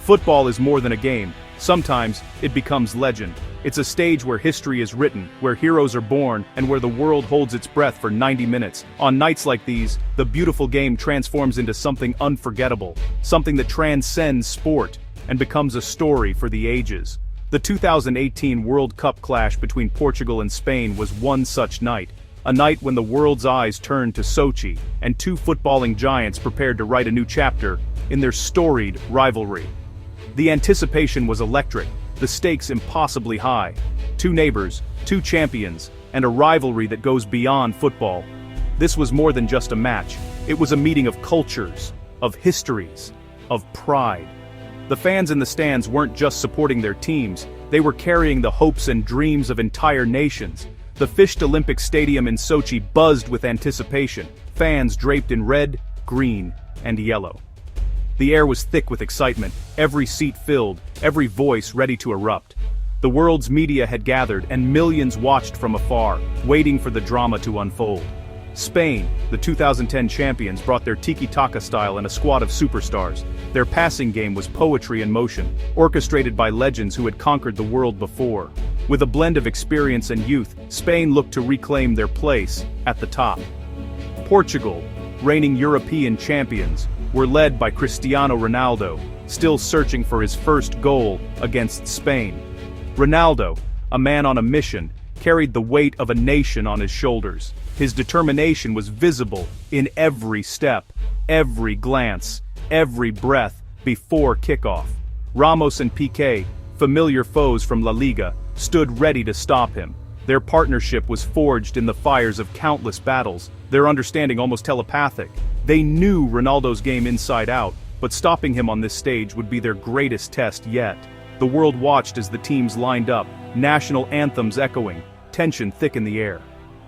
Football is more than a game. Sometimes, it becomes legend. It's a stage where history is written, where heroes are born, and where the world holds its breath for 90 minutes. On nights like these, the beautiful game transforms into something unforgettable, something that transcends sport, and becomes a story for the ages. The 2018 World Cup clash between Portugal and Spain was one such night. A night when the world's eyes turned to Sochi, and two footballing giants prepared to write a new chapter in their storied rivalry. The anticipation was electric, the stakes impossibly high. Two neighbors, two champions, and a rivalry that goes beyond football. This was more than just a match. It was a meeting of cultures, of histories, of pride. The fans in the stands weren't just supporting their teams, they were carrying the hopes and dreams of entire nations. The fished Olympic Stadium in Sochi buzzed with anticipation, fans draped in red, green, and yellow. The air was thick with excitement, every seat filled, every voice ready to erupt. The world's media had gathered, and millions watched from afar, waiting for the drama to unfold. Spain, the 2010 champions, brought their tiki-taka style and a squad of superstars. Their passing game was poetry in motion, orchestrated by legends who had conquered the world before. With a blend of experience and youth, Spain looked to reclaim their place at the top. Portugal, reigning European champions, were led by Cristiano Ronaldo, still searching for his first goal against Spain. Ronaldo, a man on a mission, carried the weight of a nation on his shoulders. His determination was visible in every step, every glance, every breath before kickoff. Ramos and Piqué, familiar foes from La Liga, stood ready to stop him. Their partnership was forged in the fires of countless battles, their understanding almost telepathic. They knew Ronaldo's game inside out, but stopping him on this stage would be their greatest test yet. The world watched as the teams lined up, national anthems echoing, tension thick in the air.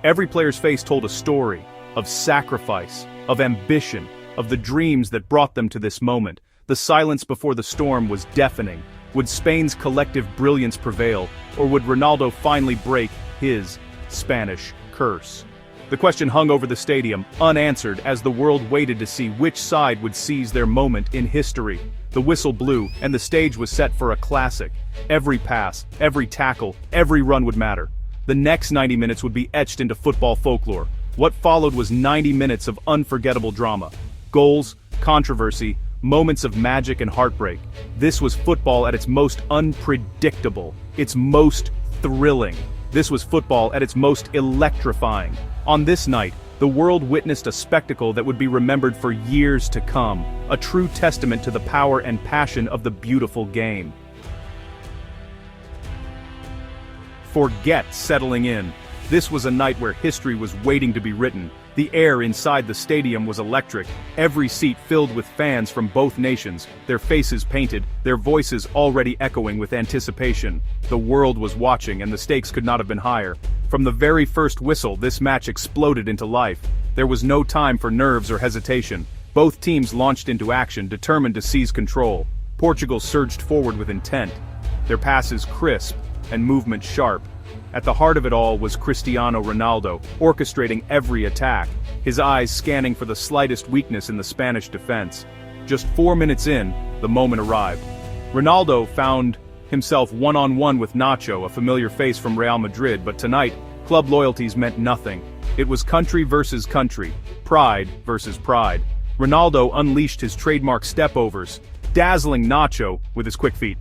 Every player's face told a story, of sacrifice, of ambition, of the dreams that brought them to this moment. The silence before the storm was deafening. Would Spain's collective brilliance prevail, or would Ronaldo finally break his Spanish curse? The question hung over the stadium, unanswered, as the world waited to see which side would seize their moment in history. The whistle blew, and the stage was set for a classic. Every pass, every tackle, every run would matter. The next 90 minutes would be etched into football folklore. What followed was 90 minutes of unforgettable drama. Goals, controversy, moments of magic and heartbreak. This was football at its most unpredictable, its most thrilling. This was football at its most electrifying. On this night, the world witnessed a spectacle that would be remembered for years to come, a true testament to the power and passion of the beautiful game. Forget settling in. This was a night where history was waiting to be written. The air inside the stadium was electric, every seat filled with fans from both nations, their faces painted, their voices already echoing with anticipation. The world was watching, and the stakes could not have been higher. From the very first whistle, this match exploded into life. There was no time for nerves or hesitation. Both teams launched into action, determined to seize control. Portugal surged forward with intent, their passes crisp and movement sharp. At the heart of it all was Cristiano Ronaldo, orchestrating every attack, his eyes scanning for the slightest weakness in the Spanish defense. Just 4 minutes in, the moment arrived. Ronaldo found himself one-on-one with Nacho, a familiar face from Real Madrid, but tonight, club loyalties meant nothing. It was country versus country, pride versus pride. Ronaldo unleashed his trademark step-overs, dazzling Nacho with his quick feet.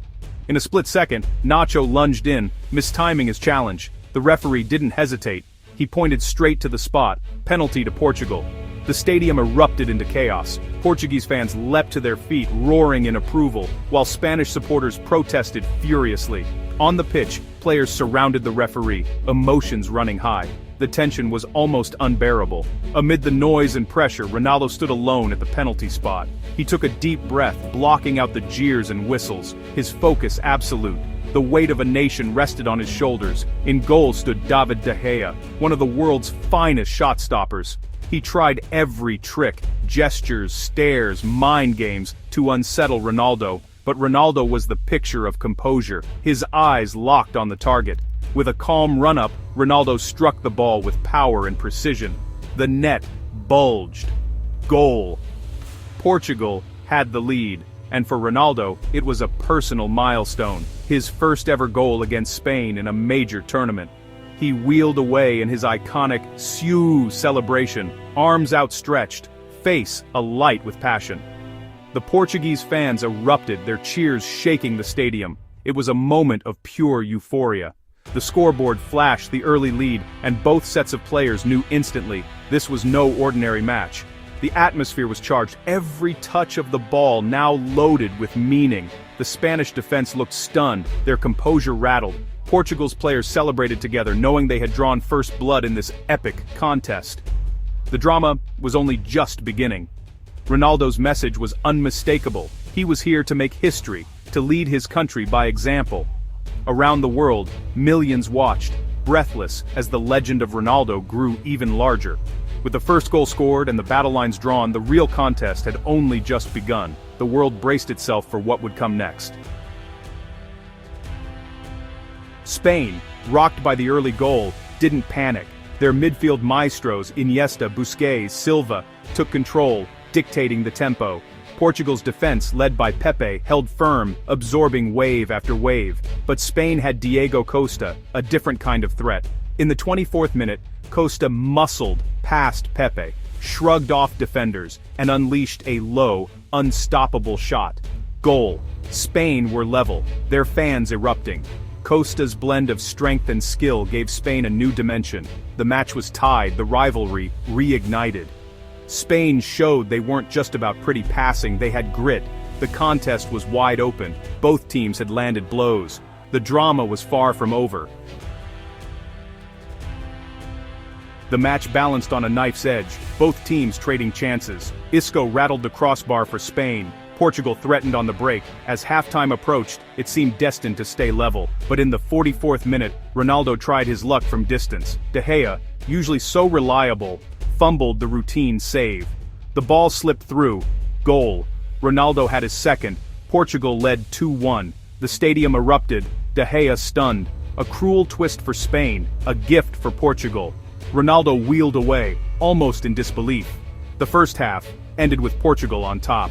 In a split second, Nacho lunged in, mistiming his challenge. The referee didn't hesitate. He pointed straight to the spot, penalty to Portugal. The stadium erupted into chaos. Portuguese fans leapt to their feet, roaring in approval, while Spanish supporters protested furiously. On the pitch, players surrounded the referee, emotions running high. The tension was almost unbearable. Amid the noise and pressure, Ronaldo stood alone at the penalty spot. He took a deep breath, blocking out the jeers and whistles, his focus absolute. The weight of a nation rested on his shoulders. In goal stood David De Gea, one of the world's finest shot stoppers. He tried every trick, gestures, stares, mind games, to unsettle Ronaldo, but Ronaldo was the picture of composure, his eyes locked on the target. With a calm run-up, Ronaldo struck the ball with power and precision. The net bulged. Goal. Portugal had the lead, And for Ronaldo, it was a personal milestone, his first ever goal against Spain in a major tournament. He wheeled away in his iconic "Siu" celebration, arms outstretched, face alight with passion. The Portuguese fans erupted, their cheers shaking the stadium. It was a moment of pure euphoria. The scoreboard flashed the early lead, and both sets of players knew instantly this was no ordinary match. The atmosphere was charged, every touch of the ball now loaded with meaning. The Spanish defense looked stunned, their composure rattled. Portugal's players celebrated together, knowing they had drawn first blood in this epic contest. The drama was only just beginning. Ronaldo's message was unmistakable. He was here to make history, to lead his country by example. Around the world, millions watched, breathless as the legend of Ronaldo grew even larger. With the first goal scored and the battle lines drawn, the real contest had only just begun. The world braced itself for what would come next. Spain, rocked by the early goal, didn't panic. Their midfield maestros, Iniesta, Busquets, Silva, took control, dictating the tempo. Portugal's defense, led by Pepe, held firm, absorbing wave after wave. But Spain had Diego Costa, a different kind of threat. In the 24th minute, Costa muscled past Pepe, shrugged off defenders, and unleashed a low, unstoppable shot. Goal. Spain were level, their fans erupting. Costa's blend of strength and skill gave Spain a new dimension. The match was tied, the rivalry reignited. Spain showed they weren't just about pretty passing, they had grit. The contest was wide open, both teams had landed blows. The drama was far from over. The match balanced on a knife's edge, both teams trading chances. Isco rattled the crossbar for Spain. Portugal threatened on the break. As halftime approached, it seemed destined to stay level. But in the 44th minute, Ronaldo tried his luck from distance. De Gea, usually so reliable, fumbled the routine save. The ball slipped through. Goal. Ronaldo had his second. Portugal led 2-1. The stadium erupted. De Gea stunned. A cruel twist for Spain, a gift for Portugal. Ronaldo wheeled away, almost in disbelief. The first half ended with Portugal on top.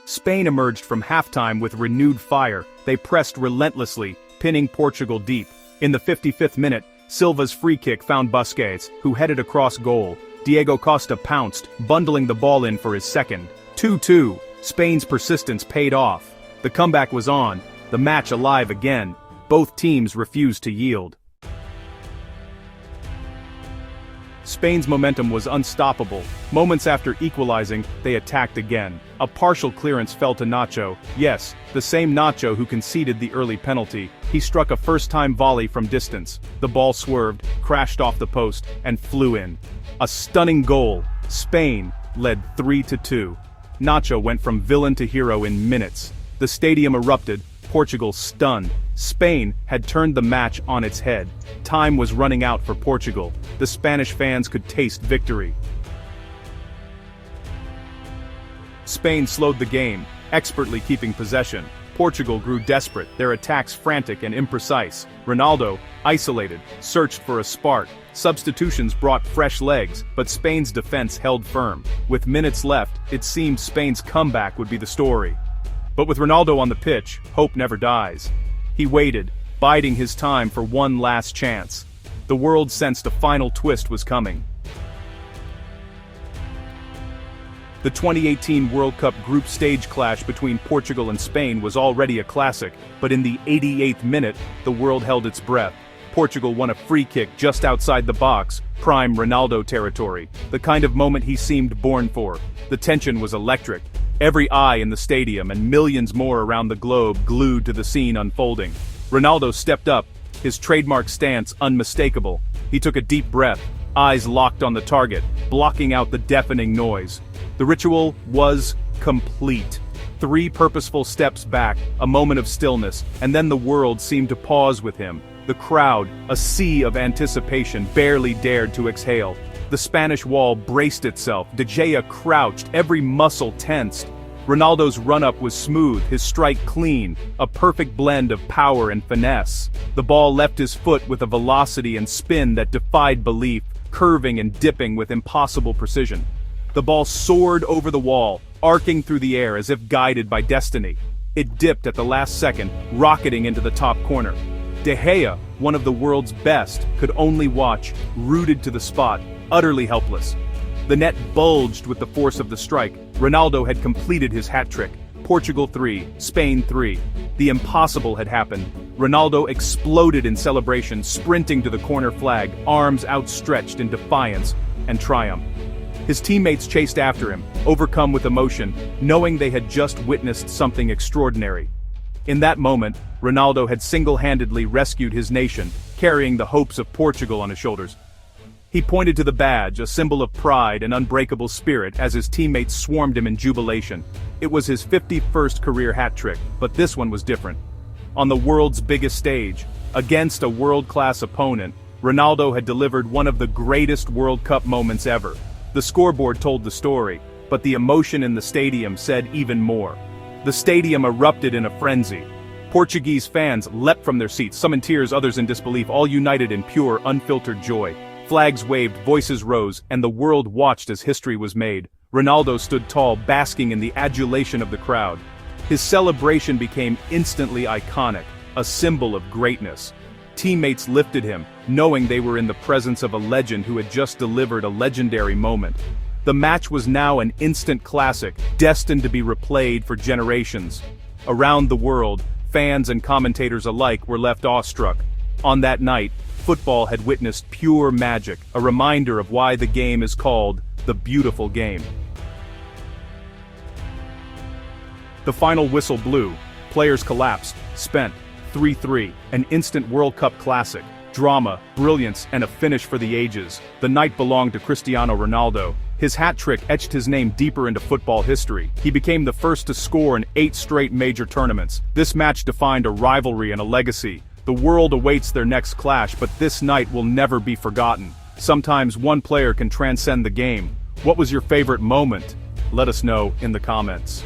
Spain emerged from halftime with renewed fire. They pressed relentlessly, pinning Portugal deep. In the 55th minute, Silva's free kick found Busquets, who headed across goal. Diego Costa pounced, bundling the ball in for his second. 2-2. Spain's persistence paid off. The comeback was on, the match alive again. Both teams refused to yield. Spain's momentum was unstoppable. Moments after equalizing, they attacked again. A partial clearance fell to Nacho. Yes, the same Nacho who conceded the early penalty. He struck a first-time volley from distance. The ball swerved, crashed off the post, and flew in. A stunning goal. Spain led 3-2. Nacho went from villain to hero in minutes. The stadium erupted, Portugal stunned. Spain had turned the match on its head. Time was running out for Portugal. The Spanish fans could taste victory. Spain slowed the game, expertly keeping possession. Portugal grew desperate, their attacks frantic and imprecise. Ronaldo, isolated, searched for a spark. Substitutions brought fresh legs, but Spain's defense held firm. With minutes left, it seemed Spain's comeback would be the story. But with Ronaldo on the pitch, hope never dies. He waited, biding his time for one last chance. The world sensed a final twist was coming. The 2018 World Cup group stage clash between Portugal and Spain was already a classic, but in the 88th minute, the world held its breath. Portugal won a free kick just outside the box, prime Ronaldo territory, the kind of moment he seemed born for. The tension was electric. Every eye in the stadium and millions more around the globe glued to the scene unfolding. Ronaldo stepped up, his trademark stance unmistakable. He took a deep breath, eyes locked on the target, blocking out the deafening noise. The ritual was complete. 3 purposeful steps back, a moment of stillness, and then the world seemed to pause with him. The crowd, a sea of anticipation, barely dared to exhale. The Spanish wall braced itself, De Gea crouched, every muscle tensed. Ronaldo's run-up was smooth, his strike clean, a perfect blend of power and finesse. The ball left his foot with a velocity and spin that defied belief, curving and dipping with impossible precision. The ball soared over the wall, arcing through the air as if guided by destiny. It dipped at the last second, rocketing into the top corner. De Gea, one of the world's best, could only watch, rooted to the spot, utterly helpless. The net bulged with the force of the strike. Ronaldo had completed his hat trick. Portugal 3, Spain 3. The impossible had happened. Ronaldo exploded in celebration, sprinting to the corner flag, arms outstretched in defiance and triumph. His teammates chased after him, overcome with emotion, knowing they had just witnessed something extraordinary. In that moment, Ronaldo had single-handedly rescued his nation, carrying the hopes of Portugal on his shoulders. He pointed to the badge, a symbol of pride and unbreakable spirit, as his teammates swarmed him in jubilation. It was his 51st career hat trick, but this one was different. On the world's biggest stage, against a world-class opponent, Ronaldo had delivered one of the greatest World Cup moments ever. The scoreboard told the story, but the emotion in the stadium said even more. The stadium erupted in a frenzy. Portuguese fans leapt from their seats, some in tears, others in disbelief, all united in pure, unfiltered joy. Flags waved, voices rose, and the world watched as history was made. Ronaldo stood tall, basking in the adulation of the crowd. His celebration became instantly iconic, a symbol of greatness. Teammates lifted him, knowing they were in the presence of a legend who had just delivered a legendary moment. The match was now an instant classic, destined to be replayed for generations. Around the world, fans and commentators alike were left awestruck. On that night, football had witnessed pure magic, a reminder of why the game is called the beautiful game. The final whistle blew. Players collapsed, spent. 3-3, an instant World Cup classic. Drama, brilliance, and a finish for the ages. The night belonged to Cristiano Ronaldo. His hat trick etched his name deeper into football history. He became the first to score in 8 straight major tournaments. This match defined a rivalry and a legacy. The world awaits their next clash, but this night will never be forgotten. Sometimes one player can transcend the game. What was your favorite moment? Let us know in the comments.